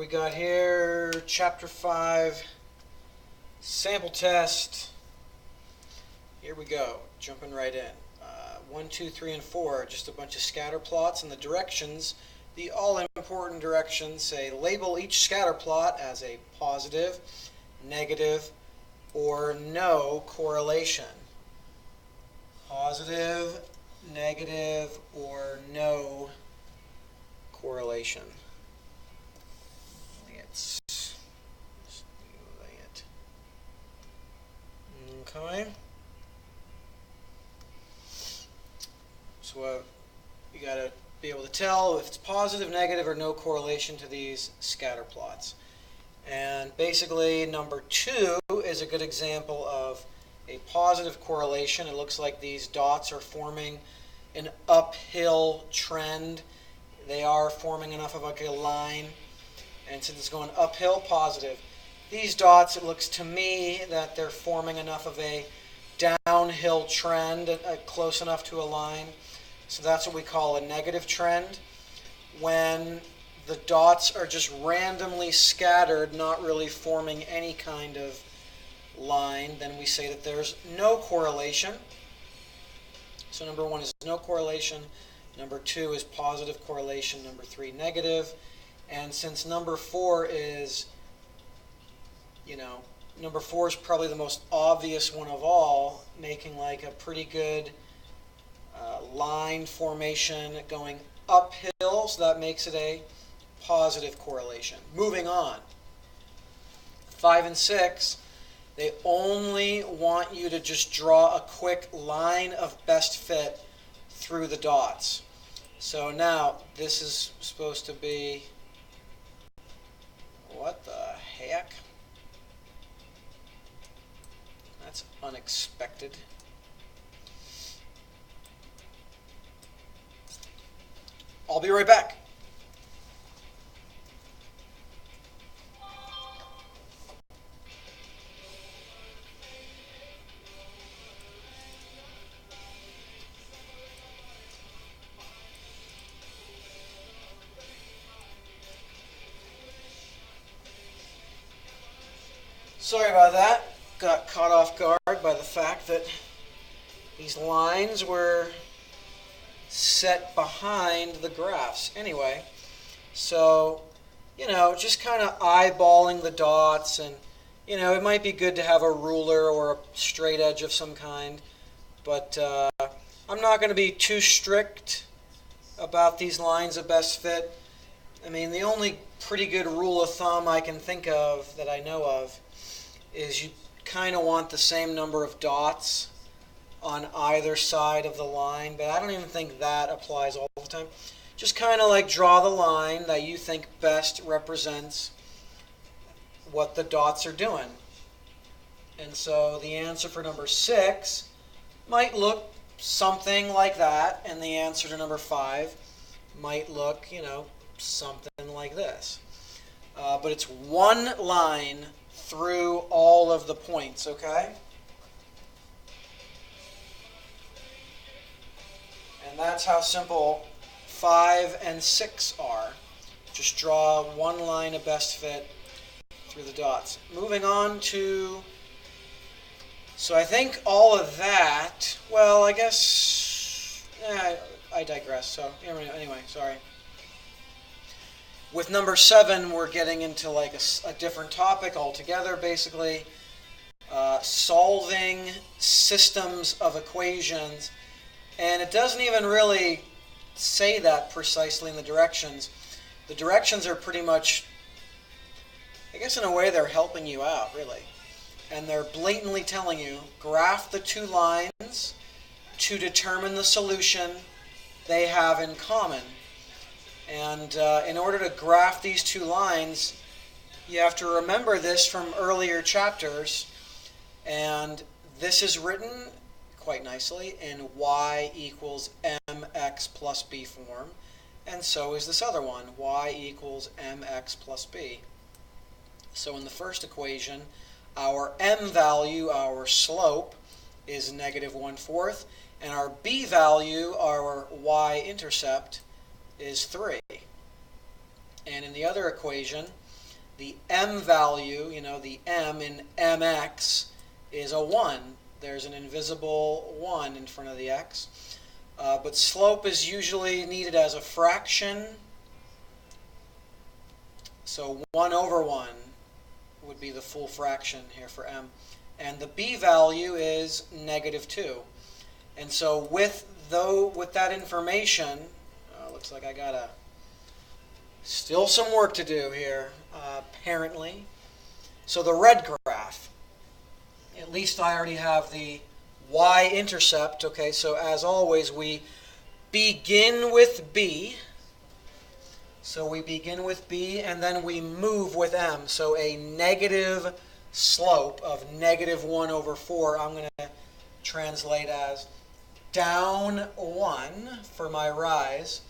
we got here? Chapter 5, sample test. Here we go, jumping right in. 1, 2, 3, and 4 are just a bunch of scatter plots, and the directions, the all-important directions, say label each scatter plot as a positive, negative, or no correlation. Positive, negative, or no correlation. Okay. So you got to be able to tell if it's positive, negative, or no correlation to these scatter plots. And basically, number 2 is a good example of a positive correlation. It looks like these dots are forming an uphill trend. They are forming enough of like a line. And since it's going uphill, positive. These dots, it looks to me that they're forming enough of a downhill trend, close enough to a line. So that's what we call a negative trend. When the dots are just randomly scattered, not really forming any kind of line, then we say that there's no correlation. So number 1 is no correlation. Number 2 is positive correlation. Number 3, negative. And since number 4 is, number 4 is probably the most obvious one of all, making like a pretty good line formation going uphill, so that makes it a positive correlation. Moving on. 5 and 6, they only want you to just draw a quick line of best fit through the dots. So now this is supposed to be, what the heck? That's unexpected. I'll be right back. Sorry about that. Got caught off guard by the fact that these lines were set behind the graphs. Anyway, so, just kind of eyeballing the dots, and, it might be good to have a ruler or a straight edge of some kind, but I'm not going to be too strict about these lines of best fit. I mean, the only pretty good rule of thumb I can think of that I know of is you kind of want the same number of dots on either side of the line, but I don't even think that applies all the time. Just kind of like draw the line that you think best represents what the dots are doing. And so the answer for number 6 might look something like that, and the answer to number 5 might look, something like this. But it's one line through all of the points, okay? And that's how simple 5 and 6 are. Just draw one line of best fit through the dots. Moving on to, so I think all of that, well, I guess, I digress. So anyway, sorry. With number 7, we're getting into like a different topic altogether, basically. Solving systems of equations. And it doesn't even really say that precisely in the directions. The directions are pretty much, I guess in a way they're helping you out, really. And they're blatantly telling you, graph the 2 lines to determine the solution they have in common. And in order to graph these 2 lines, you have to remember this from earlier chapters. And this is written quite nicely in y equals mx plus b form. And so is this other one, y equals mx plus b. So in the first equation, our m value, our slope, is negative 1/4. And our b value, our y-intercept, is 3. And in the other equation, The m value, the m in mx is a 1. There's an invisible 1 in front of the x. But slope is usually needed as a fraction. So 1 over 1 would be the full fraction here for m. And the b value is -2. And so with that information, looks like I got still some work to do here, apparently. So the red graph, at least I already have the y-intercept. Okay, so as always, we begin with b. So we begin with b, and then we move with m. So a negative slope of -1 over 4, I'm going to translate as down 1 for my rise,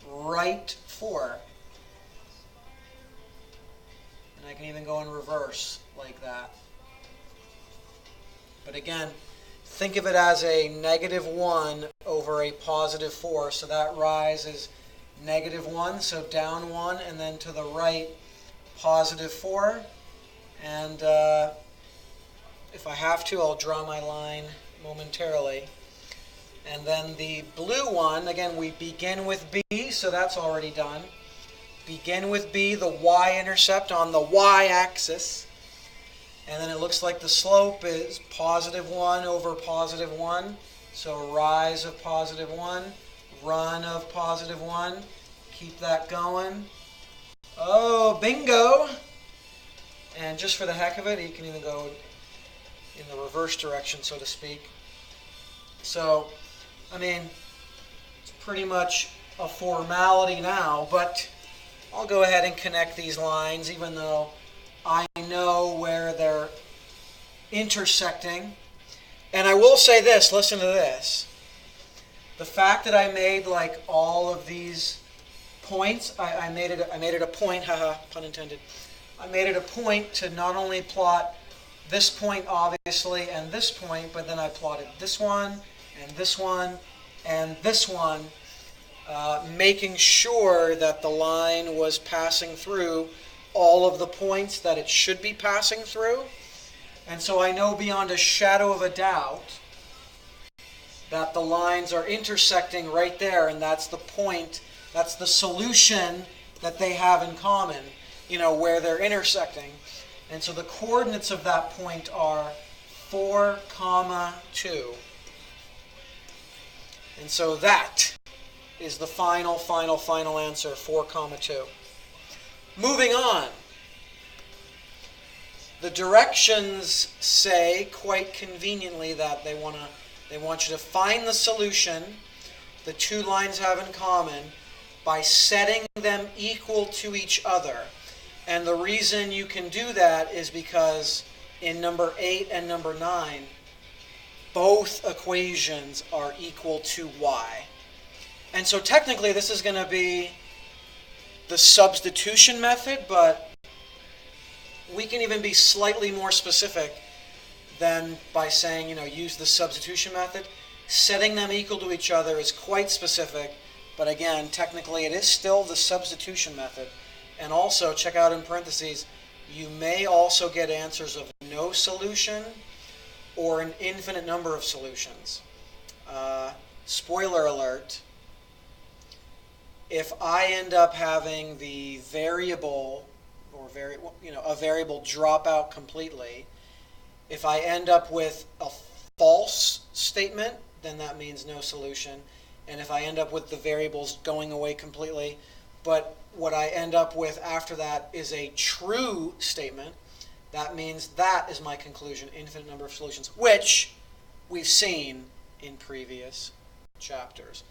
right 4. And I can even go in reverse like that. But again, think of it as a -1 over a +4. So that rise is -1, so down 1, and then to the right, +4. And if I have to, I'll draw my line momentarily. And then the blue one, again, we begin with b, so that's already done. Begin with b, the y-intercept on the y-axis. And then it looks like the slope is +1 over +1. So rise of +1, run of +1. Keep that going. Oh, bingo! And just for the heck of it, you can even go in the reverse direction, so to speak. So, I mean, it's pretty much a formality now, but I'll go ahead and connect these lines, even though I know where they're intersecting. And I will say this, listen to this. The fact that I made like all of these points, I made it a point, haha, pun intended. I made it a point to not only plot this point, obviously, and this point, but then I plotted this one, and this one, and this one, making sure that the line was passing through all of the points that it should be passing through. And so I know beyond a shadow of a doubt that the lines are intersecting right there, and that's the point, that's the solution that they have in common, where they're intersecting. And so the coordinates of that point are 4, 2. And so that is the final answer, 4, 2. Moving on. The directions say, quite conveniently, that they want you to find the solution the two lines have in common by setting them equal to each other. And the reason you can do that is because in number 8 and number 9, both equations are equal to y. And so technically this is going to be the substitution method, but we can even be slightly more specific than by saying, use the substitution method. Setting them equal to each other is quite specific, but again, technically it is still the substitution method. And also, check out in parentheses, you may also get answers of no solution or an infinite number of solutions. Spoiler alert, if I end up having the variable, or a variable drop out completely, if I end up with a false statement, then that means no solution. And if I end up with the variables going away completely, but what I end up with after that is a true statement, that means that is my conclusion, infinite number of solutions, which we've seen in previous chapters.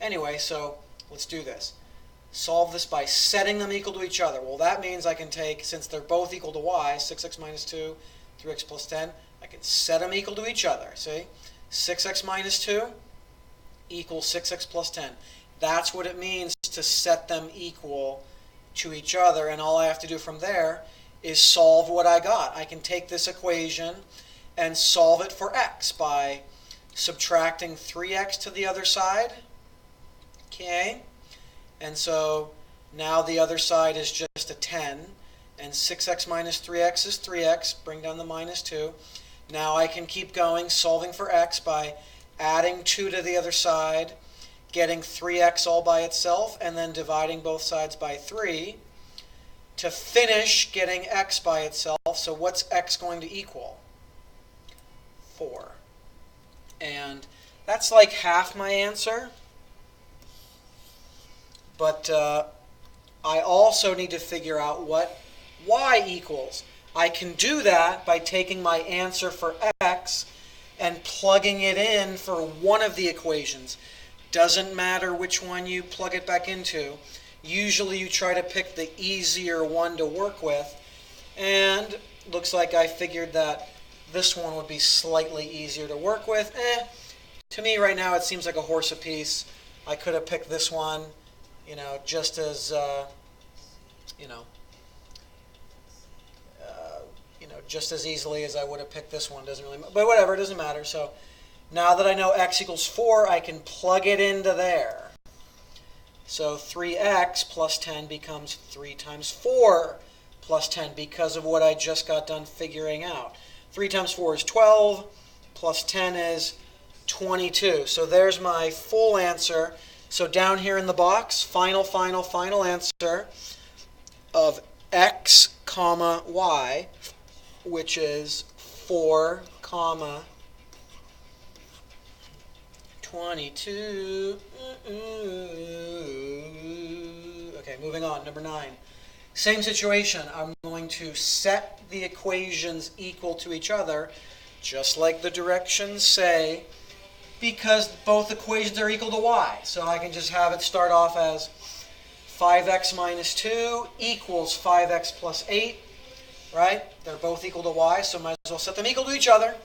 Anyway, so let's do this. Solve this by setting them equal to each other. Well, that means I can take, since they're both equal to y, 6x minus 2, 3x plus 10, I can set them equal to each other. See? 6x minus 2 equals 6x plus 10. That's what it means to set them equal to each other. And all I have to do from there is solve what I got. I can take this equation and solve it for x by subtracting 3x to the other side. Okay? And so now the other side is just a 10. And 6x minus 3x is 3x. Bring down the minus 2. Now I can keep going, solving for x by adding 2 to the other side, getting 3x all by itself, and then dividing both sides by 3 to finish getting x by itself. So what's x going to equal? 4. And that's like half my answer. But I also need to figure out what y equals. I can do that by taking my answer for x and plugging it in for one of the equations. Doesn't matter which one you plug it back into. Usually you try to pick the easier one to work with. And looks like I figured that this one would be slightly easier to work with. To me right now it seems like a horse apiece. I could have picked this one, just as, just as easily as I would have picked this one. Doesn't really, but whatever, it doesn't matter. So now that I know x equals 4, I can plug it into there. So 3x plus 10 becomes 3 times 4 plus 10 because of what I just got done figuring out. 3 times 4 is 12, plus 10 is 22. So there's my full answer. So down here in the box, final answer of x comma y, which is 4 comma 22. Okay, moving on. Number 9. Same situation. I'm going to set the equations equal to each other, just like the directions say, because both equations are equal to y. So I can just have it start off as 5x minus 2 equals 5x plus 8. Right? They're both equal to y, so might as well set them equal to each other.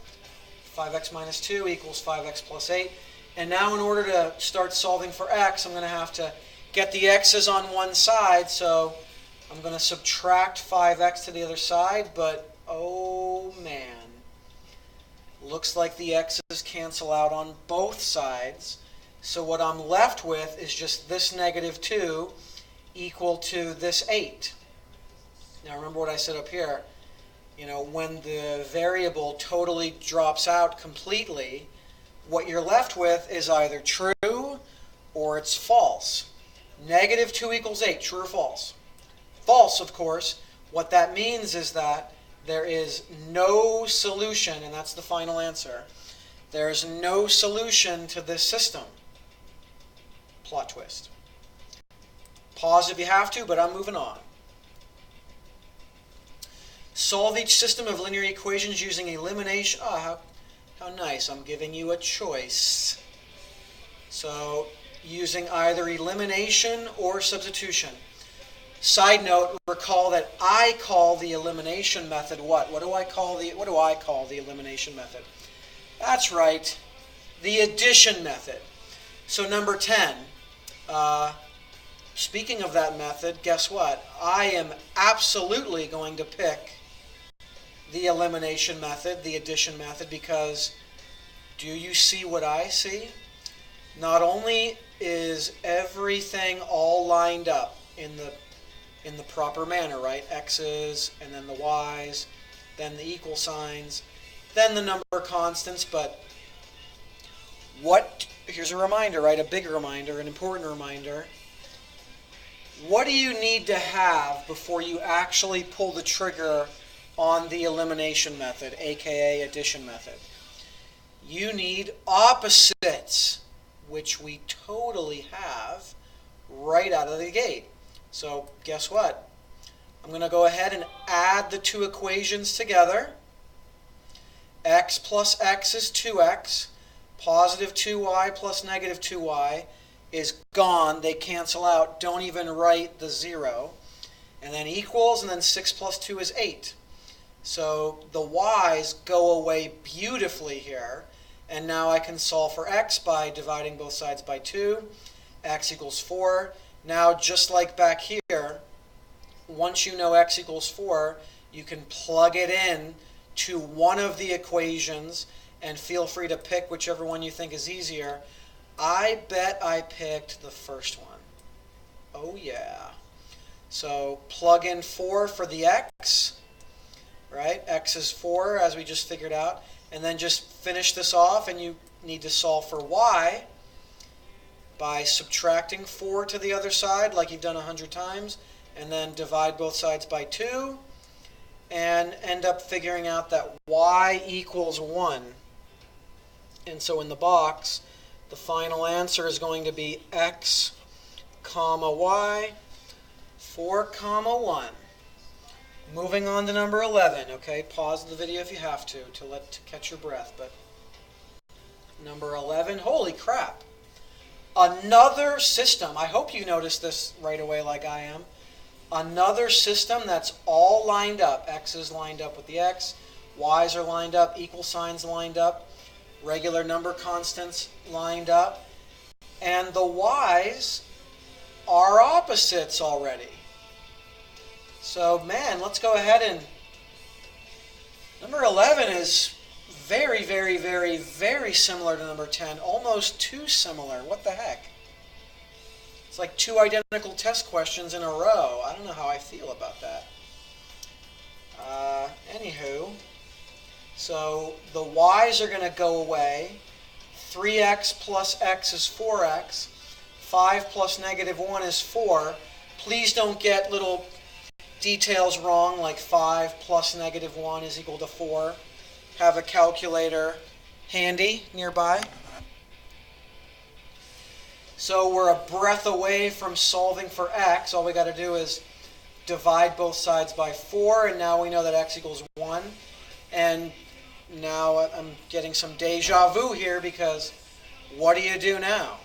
5x minus 2 equals 5x plus 8. And now in order to start solving for x, I'm going to have to get the x's on one side. So I'm going to subtract 5x to the other side. But, oh man, looks like the x's cancel out on both sides. So what I'm left with is just this negative 2 equal to this 8. Now remember what I said up here, when the variable totally drops out completely, what you're left with is either true or it's false. Negative 2 equals 8, true or false? False, of course. What that means is that there is no solution, and that's the final answer. There is no solution to this system. Plot twist. Pause if you have to, but I'm moving on. Solve each system of linear equations using elimination. Oh, how nice. I'm giving you a choice. So using either elimination or substitution. Side note, recall that I call the elimination method what? What do I call the elimination method? That's right, the addition method. So number 10, speaking of that method, guess what? I am absolutely going to pick the elimination method, the addition method, because do you see what I see? Not only is everything all lined up in the proper manner, right? X's, and then the Y's, then the equal signs, then the number constants, but here's a reminder, right? A big reminder, an important reminder. What do you need to have before you actually pull the trigger on the elimination method, aka addition method? You need opposites, which we totally have right out of the gate. So guess what? I'm going to go ahead and add the two equations together. X plus x is 2x. Positive 2y plus negative 2y is gone. They cancel out. Don't even write the 0. And then equals, and then 6 plus 2 is 8. So the y's go away beautifully here. And now I can solve for x by dividing both sides by 2. X equals 4. Now, just like back here, once you know x equals 4, you can plug it in to one of the equations and feel free to pick whichever one you think is easier. I bet I picked the first one. Oh yeah. So plug in 4 for the x, right? X is 4, as we just figured out. And then just finish this off, and you need to solve for y by subtracting 4 to the other side, like you've done 100 times, and then divide both sides by 2, and end up figuring out that y equals 1. And so in the box, the final answer is going to be x comma y, 4 comma 1. Moving on to number 11. Okay, pause the video if you have to catch your breath. But number 11, holy crap. Another system. I hope you noticed this right away like I am. Another system that's all lined up. X is lined up with the x. Y's are lined up. Equal signs lined up. Regular number constants lined up. And the y's are opposites already. So, man, let's go ahead and... Number 11 is very, very, very, very similar to number 10. Almost too similar. What the heck? It's like 2 identical test questions in a row. I don't know how I feel about that. Anywho, so the y's are going to go away. 3x plus x is 4x. 5 plus negative 1 is 4. Please don't get little details wrong, like 5 plus negative 1 is equal to 4. Have a calculator handy nearby. So we're a breath away from solving for x. All we got to do is divide both sides by 4, and now we know that x equals 1. And now I'm getting some deja vu here, because what do you do now?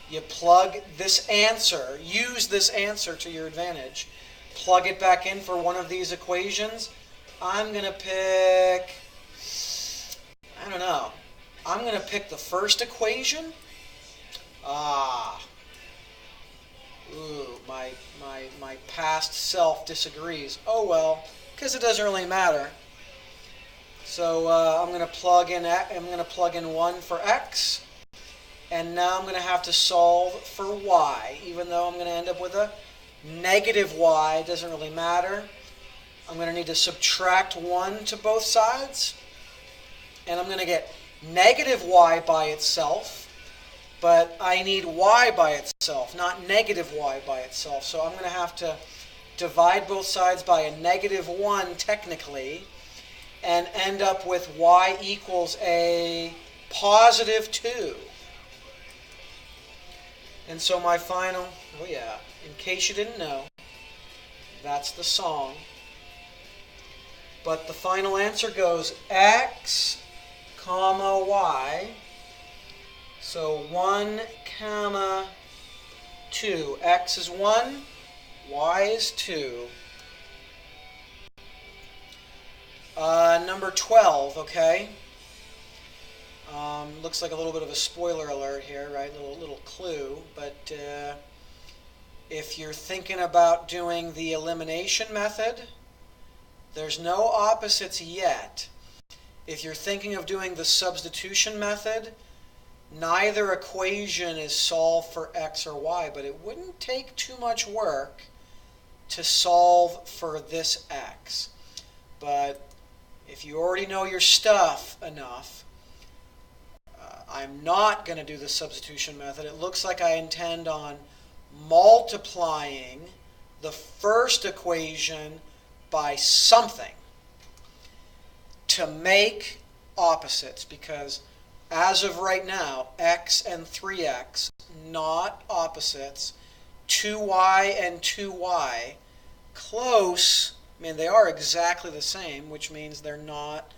You plug this answer, use this answer to your advantage, plug it back in for one of these equations. I'm going to pick, I don't know, I'm going to pick the first equation. My past self disagrees. Oh well, because it doesn't really matter. So I'm going to plug in 1 for x, and now I'm going to have to solve for y, even though I'm going to end up with a negative y. It doesn't really matter. I'm going to need to subtract 1 to both sides, and I'm going to get negative y by itself. But I need y by itself, not negative y by itself. So I'm going to have to divide both sides by a negative 1 technically, and end up with y equals a positive 2. And so my final, oh yeah, in case you didn't know, that's the song. But the final answer goes x comma y. So 1 comma 2. X is 1, y is 2. Number 12, okay. Looks like a little bit of a spoiler alert here, right? Little clue. But if you're thinking about doing the elimination method, there's no opposites yet. If you're thinking of doing the substitution method, neither equation is solved for x or y, but it wouldn't take too much work to solve for this x. But if you already know your stuff enough, I'm not going to do the substitution method. It looks like I intend on multiplying the first equation by something to make opposites, because as of right now, x and 3x, not opposites. 2y and 2y, close. I mean, they are exactly the same, which means they're not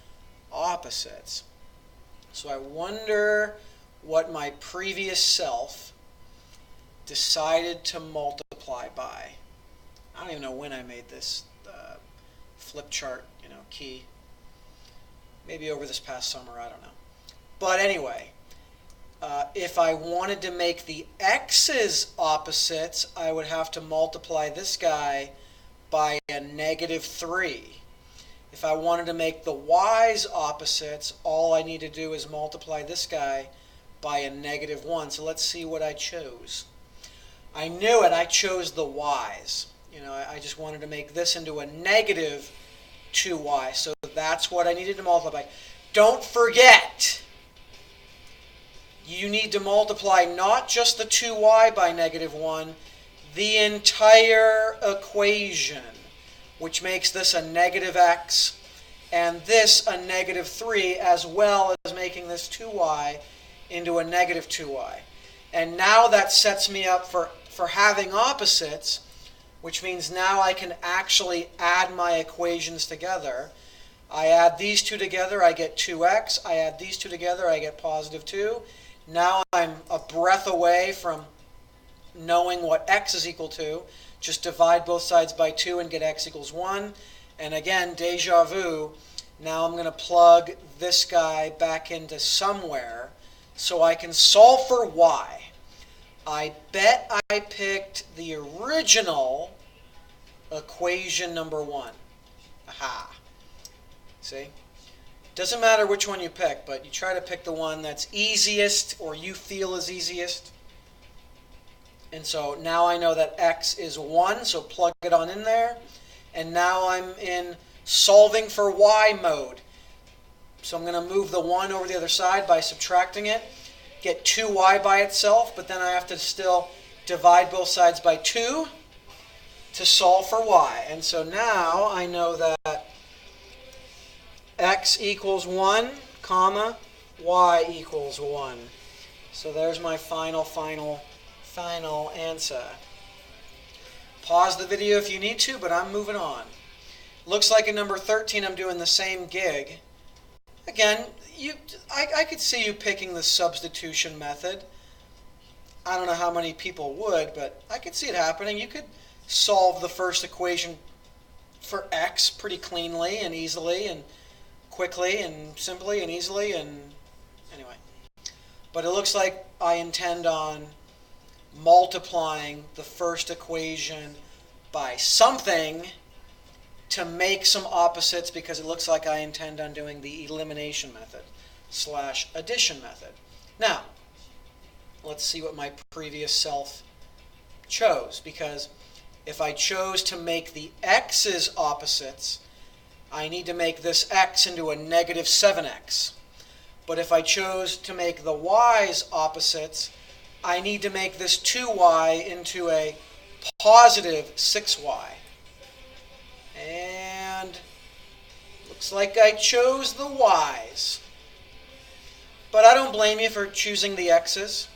opposites. So I wonder what my previous self decided to multiply by. I don't even know when I made this flip chart, key. Maybe over this past summer, I don't know. But anyway, if I wanted to make the x's opposites, I would have to multiply this guy by a negative 3. If I wanted to make the y's opposites, all I need to do is multiply this guy by a negative 1. So let's see what I chose. I knew it. I chose the y's. I just wanted to make this into a negative 2y. So that's what I needed to multiply. Don't forget, you need to multiply not just the 2y by negative 1, the entire equation, which makes this a negative x, and this a negative 3, as well as making this 2y into a negative 2y. And now that sets me up for having opposites, which means now I can actually add my equations together. I add these two together, I get 2x. I add these two together, I get positive 2. Now I'm a breath away from knowing what x is equal to. Just divide both sides by 2 and get x equals 1. And again, deja vu. Now I'm going to plug this guy back into somewhere so I can solve for y. I bet I picked the original equation number 1. Aha. See? Doesn't matter which one you pick, but you try to pick the one that's easiest or you feel is easiest. And so now I know that x is 1, so plug it on in there. And now I'm in solving for y mode. So I'm going to move the 1 over the other side by subtracting it. Get 2y by itself, but then I have to still divide both sides by 2 to solve for y. And so now I know that x equals 1, comma, y equals 1. So there's my final answer. Pause the video if you need to, but I'm moving on. Looks like in number 13 I'm doing the same gig. Again, I could see you picking the substitution method. I don't know how many people would, but I could see it happening. You could solve the first equation for x pretty cleanly and easily and quickly and simply and easily, and anyway. But it looks like I intend on multiplying the first equation by something to make some opposites, because it looks like I intend on doing the elimination method / addition method. Now, let's see what my previous self chose, because if I chose to make the x's opposites, I need to make this x into a negative 7x. But if I chose to make the y's opposites, I need to make this 2y into a positive 6y. And looks like I chose the y's. But I don't blame you for choosing the x's.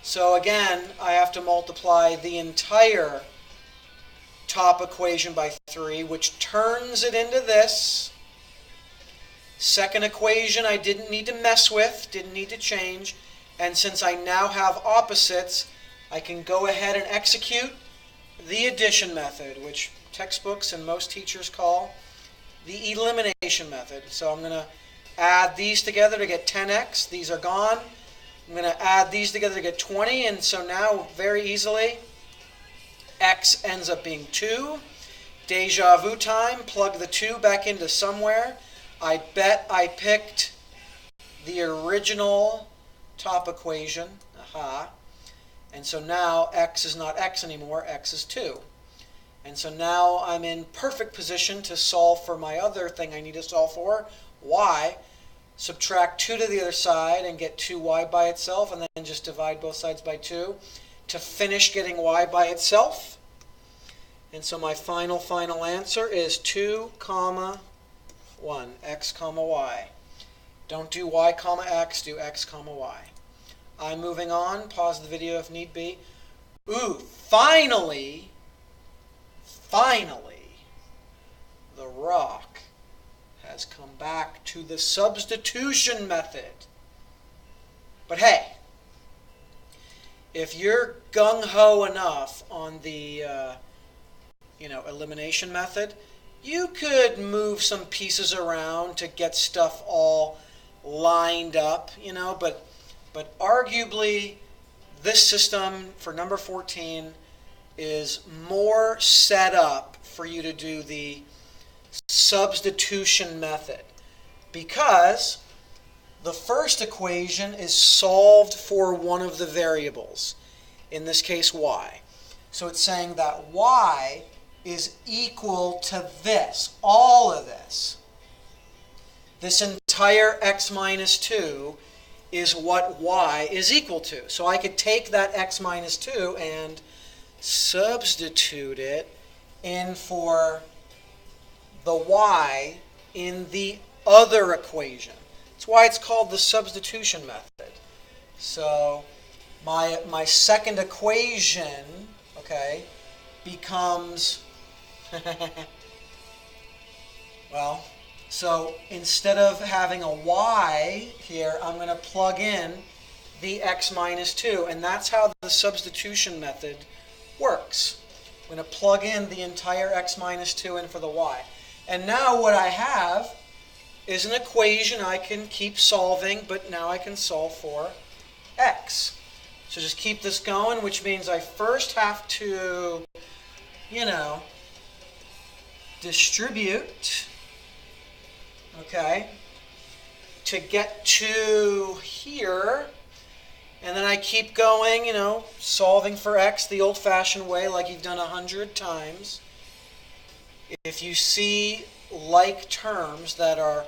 So again, I have to multiply the entire top equation by 3, which turns it into this. Second equation I didn't need to mess with, didn't need to change. And since I now have opposites, I can go ahead and execute the addition method, which textbooks and most teachers call the elimination method. So I'm going to add these together to get 10x. These are gone. I'm going to add these together to get 20. And so now, very easily, x ends up being 2. Deja vu time. Plug the 2 back into somewhere. I bet I picked the original top equation. Aha. And so now x is not x anymore. X is 2. And so now I'm in perfect position to solve for my other thing I need to solve for, y. Subtract 2 to the other side and get 2y by itself, and then just divide both sides by 2 to finish getting y by itself. And so my final answer is 2, 1, x, y. Don't do y, x, do x, y. I'm moving on. Pause the video if need be. Ooh, finally, the rock has come back to the substitution method. But hey, if you're gung-ho enough on the elimination method, you could move some pieces around to get stuff all lined up, but arguably this system for number 14 is more set up for you to do the substitution method, because the first equation is solved for one of the variables, in this case y. So it's saying that y is equal to this, all of this. This entire x minus 2 is what y is equal to. So I could take that x minus 2 and substitute it in for the y in the other equation. That's why it's called the substitution method. So my second equation, okay, becomes, well, so instead of having a y here, I'm going to plug in the x minus 2. And that's how the substitution method works. I'm going to plug in the entire x minus 2 in for the y. And now what I have is an equation I can keep solving, but now I can solve for x. So just keep this going, which means I first have to, distribute, okay, to get to here. And then I keep going, solving for x the old-fashioned way like you've done 100 times. If you see like terms that are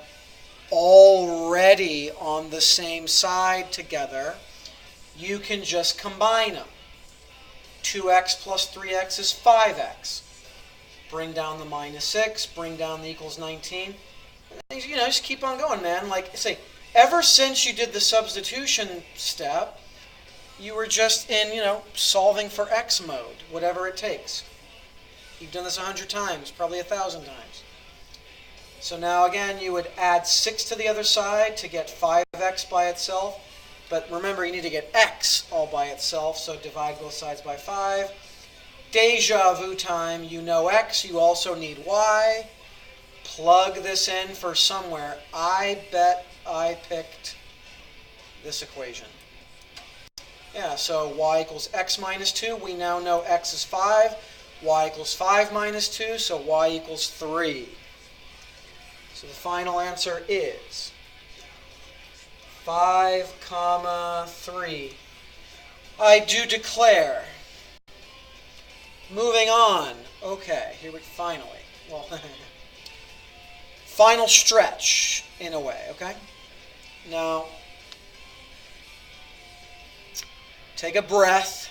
already on the same side together, you can just combine them. 2x plus 3x is 5x. Bring down the minus 6, bring down the equals 19. And, just keep on going, man. Like I say, ever since you did the substitution step, you were just in, solving for x mode, whatever it takes. You've done this 100 times, probably 1,000 times. So now again, you would add 6 to the other side to get 5x by itself. But remember, you need to get x all by itself, so divide both sides by 5. Deja vu time, you know x, you also need y. Plug this in for somewhere. I bet I picked this equation. Yeah, so y equals x minus 2. We now know x is 5. Y equals 5 minus 2, so y equals 3. So the final answer is 5, 3. I do declare. Moving on. Okay, here we finally. Well, final stretch in a way, okay? Now, take a breath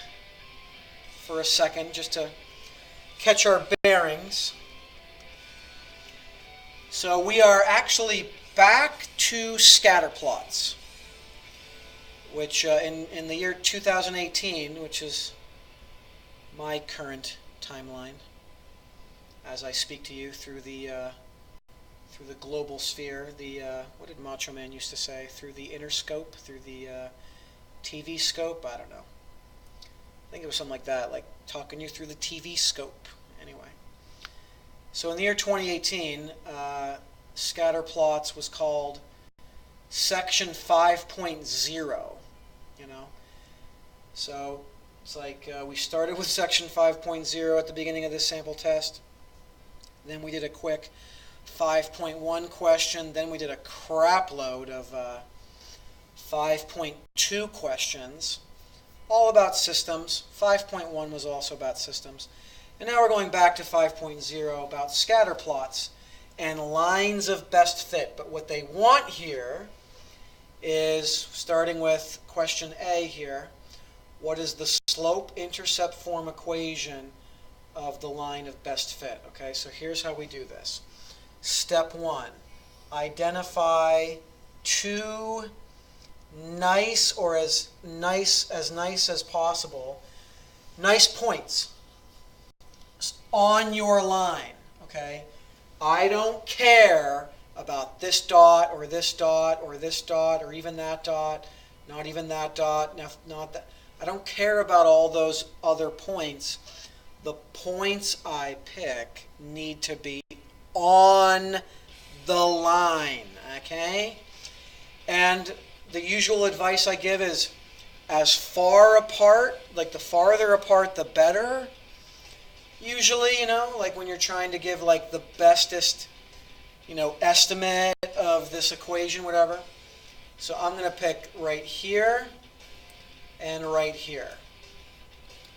for a second just to catch our bearings. So we are actually back to scatter plots, which in the year 2018, which is my current timeline, as I speak to you through the global sphere, what did Macho Man used to say? Through the inner scope, through the TV scope. I don't know. I think it was something like that, like talking you through the TV scope. Anyway, so in the year 2018, scatter plots was called section 5.0. So it's like we started with section 5.0 at the beginning of this sample test. Then we did a quick 5.1 question. Then we did a crap load of 5.2 questions, all about systems. 5.1 was also about systems. And now we're going back to 5.0 about scatter plots and lines of best fit. But what they want here is, starting with question A here, what is the slope-intercept form equation of the line of best fit? Okay, so here's how we do this. Step 1, identify two nice, or as nice as possible, nice points on your line. Okay, I don't care about this dot or this dot or this dot or even that dot, not even that dot, not that. I don't care about all those other points. The points I pick need to be on the line, okay? And the usual advice I give is as far apart, like the farther apart the better. Usually, like when you're trying to give like the bestest, estimate of this equation, whatever. So I'm going to pick right here and right here.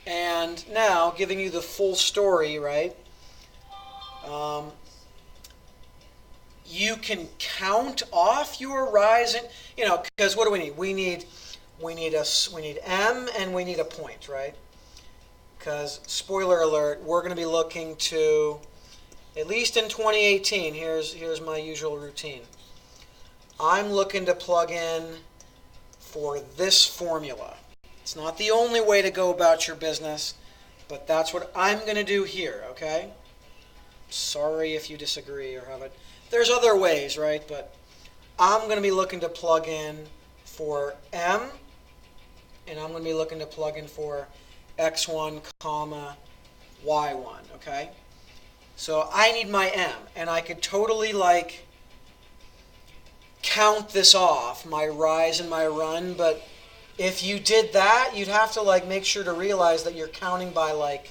And now, giving you the full story, right? You can count off your rise, because what do we need? We need M and we need a point, right? Because spoiler alert, we're going to be looking to, at least in 2018. Here's my usual routine. I'm looking to plug in for this formula. It's not the only way to go about your business, but that's what I'm going to do here, okay? Sorry if you disagree or have it. There's other ways, right? But I'm going to be looking to plug in for M, and I'm going to be looking to plug in for X1, comma, Y1, okay? So I need my M, and I could totally count this off, my rise and my run, but if you did that, you'd have to make sure to realize that you're counting by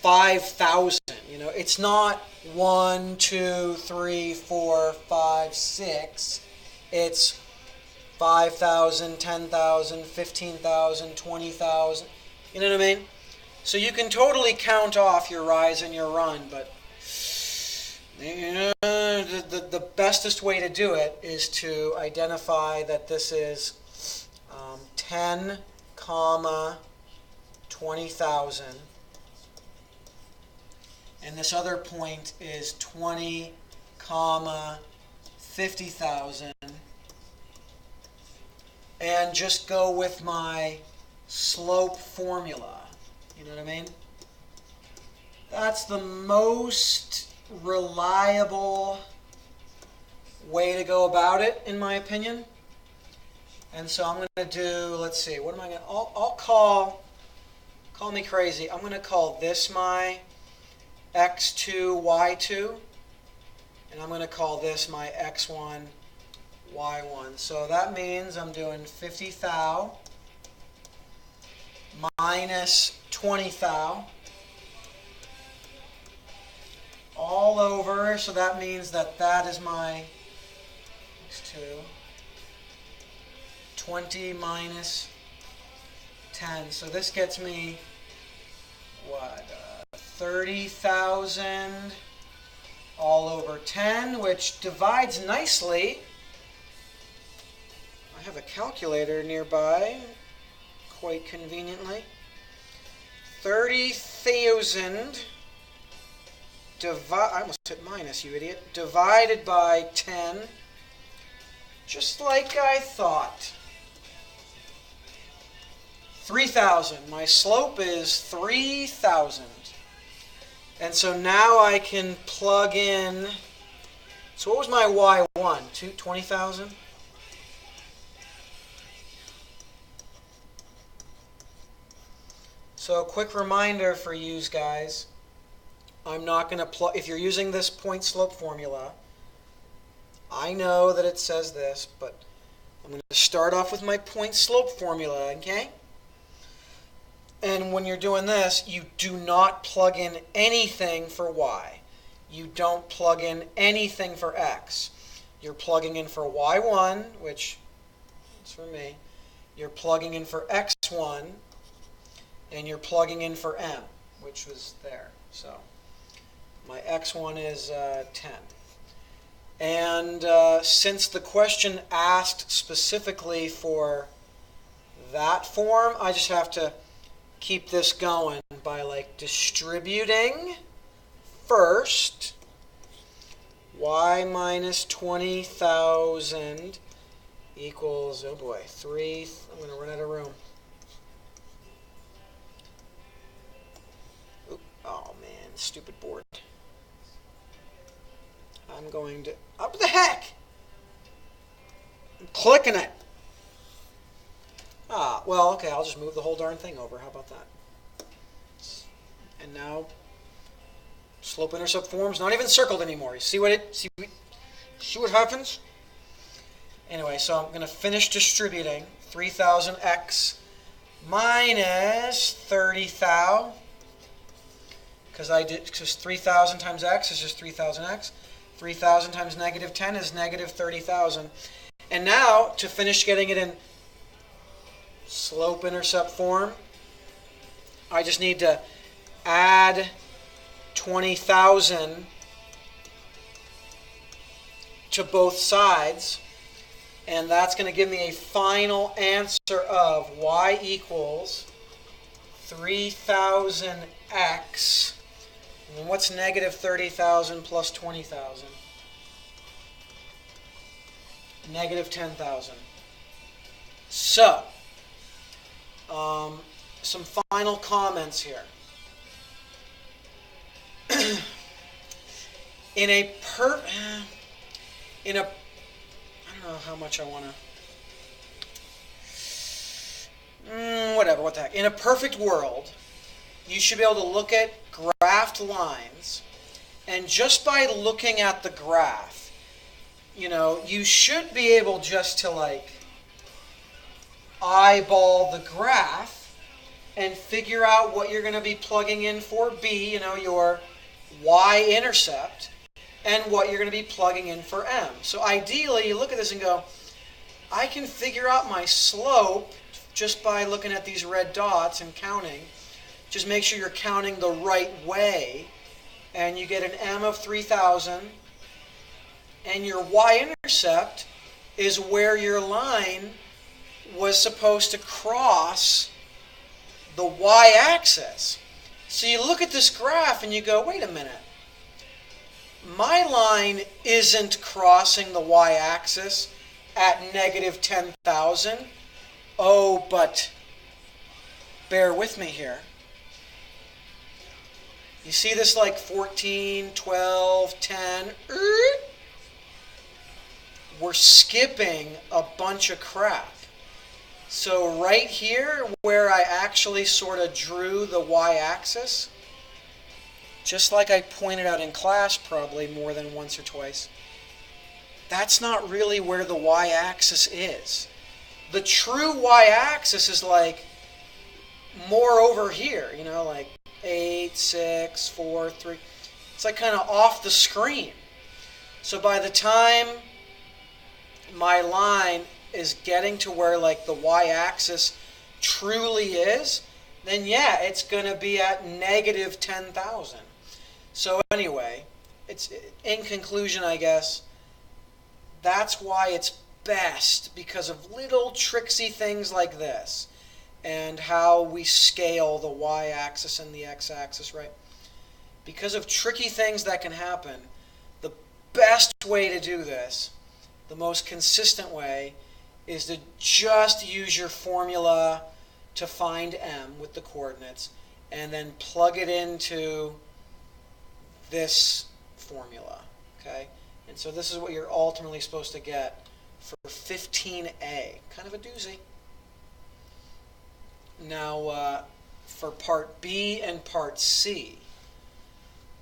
5,000. It's not 1, 2, 3, 4, 5, 6. It's 5,000, 10,000, 15,000, 20,000. You know what I mean? So you can totally count off your rise and your run, but the bestest way to do it is to identify that this is 10, comma, 20,000. And this other point is 20, comma, 50,000. And just go with my slope formula. You know what I mean? That's the most reliable way to go about it, in my opinion. And so I'm going to do, let's see, what am I going to, I'll call me crazy, I'm going to call this my X2, Y2, and I'm going to call this my X1, Y1. So that means I'm doing 50 thou minus 20 thou all over, so that means that is my X2. 20 minus 10. So this gets me, what, 30,000 all over 10, which divides nicely. I have a calculator nearby, quite conveniently. 30,000 I almost hit minus, you idiot. Divided by 10, just like I thought. 3,000. My slope is 3,000. And so now I can plug in. So what was my Y1? 20,000? So quick reminder for you guys. I'm not going to plug. If you're using this point slope formula, I know that it says this, but I'm going to start off with my point slope formula, okay? And when you're doing this, you do not plug in anything for y. You don't plug in anything for x. You're plugging in for y1, which is for me. You're plugging in for x1, and you're plugging in for m, which was there. So my x1 is 10. And since the question asked specifically for that form, I just have to keep this going by distributing first. Y minus 20,000 equals, oh boy, 3. I'm going to run out of room. Oop, oh man, stupid board. I'm going to, what the heck? I'm clicking it. Ah, well, okay, I'll just move the whole darn thing over. How about that? And now, slope-intercept form's not even circled anymore. You see what happens? Anyway, so I'm going to finish distributing 3,000x minus 30 thou, because 3,000 times x is just 3,000x. 3,000 times negative 10 is negative 30,000. And now, to finish getting it in slope-intercept form, I just need to add 20,000 to both sides, and that's going to give me a final answer of y equals 3,000x. And what's negative 30,000 plus 20,000? Negative 10,000. So, some final comments here. in a I don't know how much I want to, whatever, what the heck. In a perfect world, you should be able to look at graphed lines, and just by looking at the graph, you should be able just to like eyeball the graph and figure out what you're going to be plugging in for B, your y-intercept, and what you're going to be plugging in for M. So ideally, you look at this and go, I can figure out my slope just by looking at these red dots and counting. Just make sure you're counting the right way, and you get an M of 3,000, and your y-intercept is where your line was supposed to cross the y-axis. So you look at this graph and you go, wait a minute. My line isn't crossing the y-axis at negative 10,000. Oh, but bear with me here. You see this like 14, 12, 10? We're skipping a bunch of crap. So right here, where I actually sort of drew the y-axis, just like I pointed out in class probably more than once or twice, that's not really where the y-axis is. The true y-axis is like more over here, like 8, 6, 4, 3. It's like kind of off the screen. So by the time my line is getting to where like the y-axis truly is, then yeah, it's going to be at negative 10,000. So anyway, it's in conclusion, I guess, that's why it's best, because of little tricksy things like this and how we scale the y-axis and the x-axis, right? Because of tricky things that can happen, the best way to do this, the most consistent way, is to just use your formula to find M with the coordinates and then plug it into this formula, okay? And so this is what you're ultimately supposed to get for 15A. Kind of a doozy. Now, for part B and part C,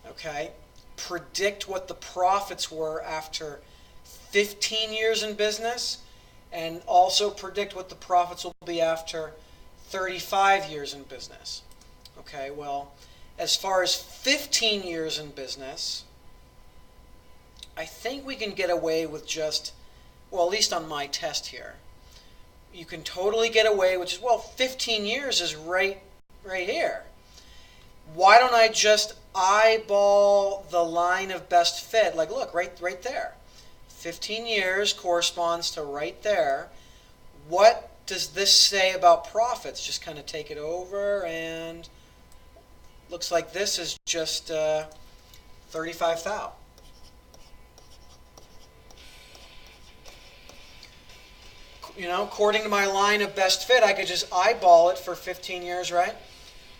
okay, predict what the profits were after 15 years in business, and also predict what the profits will be after 35 years in business. Okay, well, as far as 15 years in business, I think we can get away with just, well, at least on my test here, you can totally get away with just, well, 15 years is right here. Why don't I just eyeball the line of best fit? Like, look, right there. 15 years corresponds to right there. What does this say about profits? Just kind of take it over, and looks like this is just 35,000. According to my line of best fit, I could just eyeball it for 15 years, right?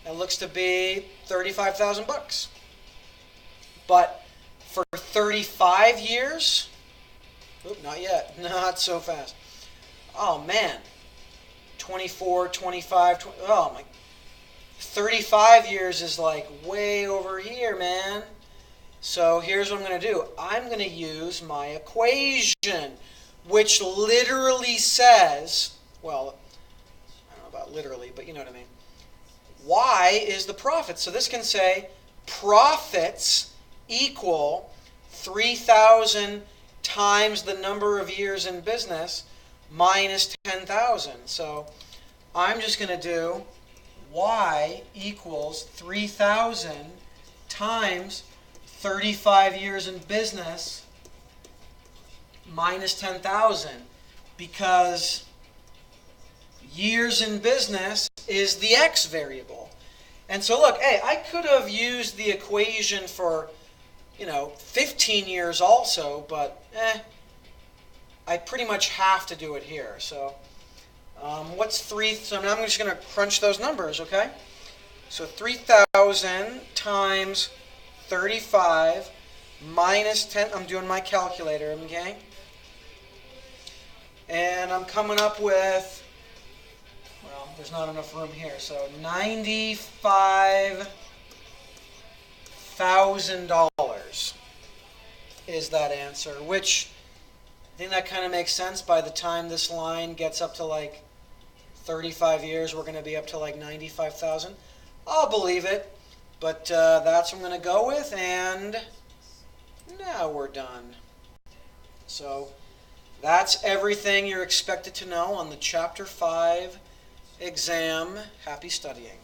It looks to be 35,000 bucks. But for 35 years, not yet, not so fast. Oh man, 24, 25, 20, oh my, 35 years is like way over here, man. So here's what I'm going to do. I'm going to use my equation, which literally says, well, I don't know about literally, but you know what I mean. Y is the profit. So this can say profits equal 3,000 times the number of years in business minus 10,000. So I'm just going to do y equals 3,000 times 35 years in business minus 10,000, because years in business is the x variable. And so look, hey, I could have used the equation for 15 years also, but I pretty much have to do it here. So what's 3? So now I'm just going to crunch those numbers, okay? So 3,000 times 35 minus 10. I'm doing my calculator, okay? And I'm coming up with, well, there's not enough room here. So $95,000 is that answer, which I think that kind of makes sense. By the time this line gets up to like 35 years, we're going to be up to like 95,000. I'll believe it, but that's what I'm going to go with, and now we're done. So that's everything you're expected to know on the Chapter 5 exam. Happy studying.